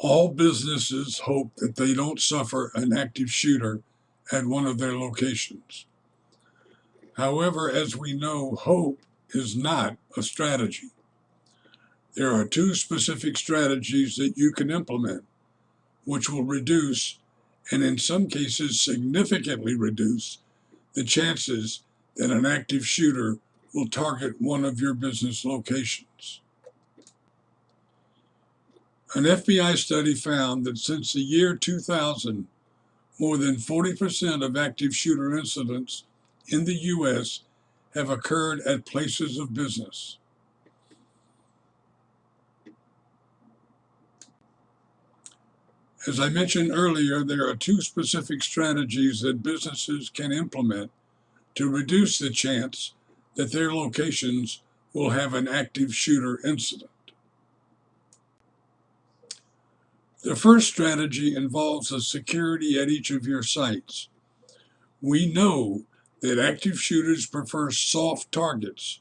All businesses hope that they don't suffer an active shooter at one of their locations. However, as we know, hope is not a strategy. There are two specific strategies that you can implement, which will reduce, and in some cases significantly reduce, the chances that an active shooter will target one of your business locations. An FBI study found that since the year 2000, more than 40% of active shooter incidents in the U.S. have occurred at places of business. As I mentioned earlier, there are two specific strategies that businesses can implement to reduce the chance that their locations will have an active shooter incident. The first strategy involves the security at each of your sites. We know that active shooters prefer soft targets,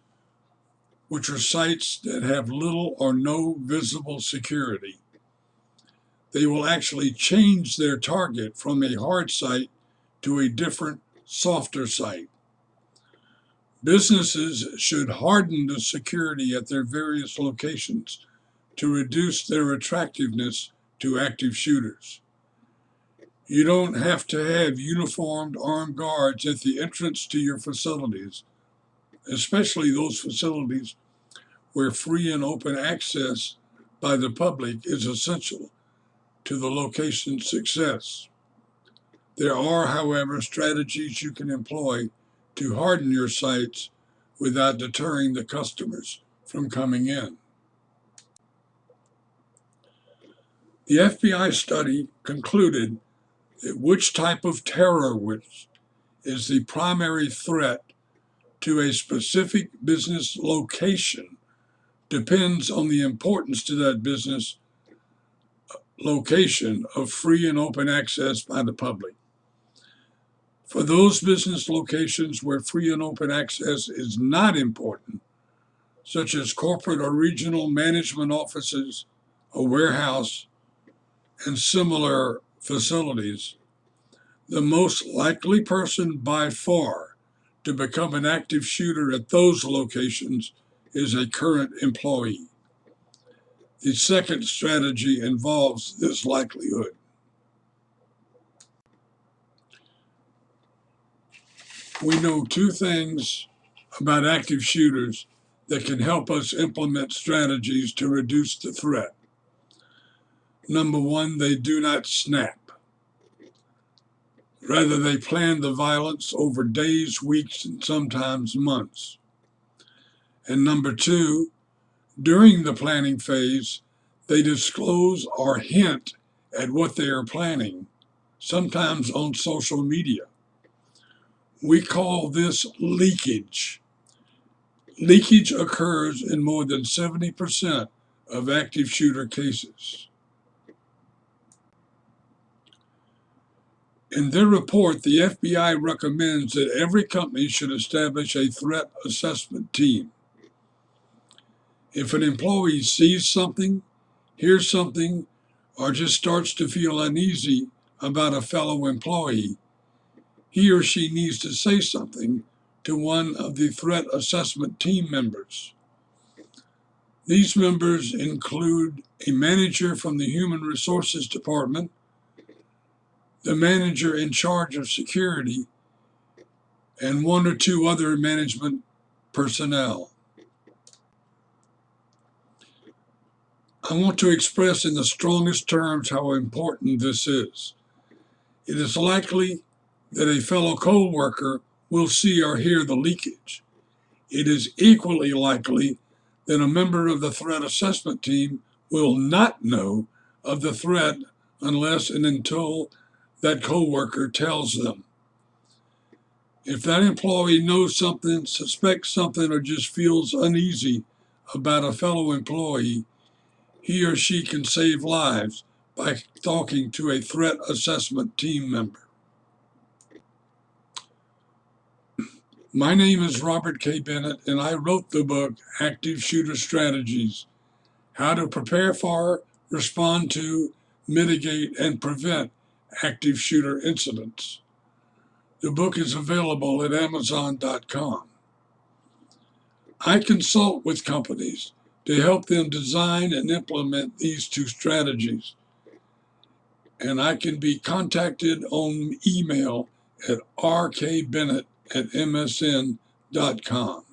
which are sites that have little or no visible security. They will actually change their target from a hard site to a different, softer site. Businesses should harden the security at their various locations to reduce their attractiveness to active shooters. You don't have to have uniformed armed guards at the entrance to your facilities, especially those facilities where free and open access by the public is essential to the location's success. There are, however, strategies you can employ to harden your sites without deterring the customers from coming in. The FBI study concluded that which type of terrorist is the primary threat to a specific business location depends on the importance to that business location of free and open access by the public. For those business locations where free and open access is not important, such as corporate or regional management offices, a warehouse, and similar facilities, the most likely person by far to become an active shooter at those locations is a current employee. The second strategy involves this likelihood. We know two things about active shooters that can help us implement strategies to reduce the threat. Number one, they do not snap. Rather, they plan the violence over days, weeks, and sometimes months. And number two, during the planning phase, they disclose or hint at what they are planning, sometimes on social media. We call this leakage. Leakage occurs in more than 70% of active shooter cases. In their report, the FBI recommends that every company should establish a threat assessment team. If an employee sees something, hears something, or just starts to feel uneasy about a fellow employee, he or she needs to say something to one of the threat assessment team members. These members include a manager from the Human Resources Department, the manager in charge of security, and one or two other management personnel. I want to express in the strongest terms how important this is. It is likely that a fellow co-worker will see or hear the leakage. It is equally likely that a member of the threat assessment team will not know of the threat unless and until that co-worker tells them. If that employee knows something, suspects something, or just feels uneasy about a fellow employee, he or she can save lives by talking to a threat assessment team member. My name is Robert K. Bennett, and I wrote the book, Active Shooter Strategies: How to Prepare for, Respond to, mitigate, and prevent active shooter incidents. The book is available at Amazon.com. I consult with companies to help them design and implement these two strategies, and I can be contacted on email at rkbennett@msn.com.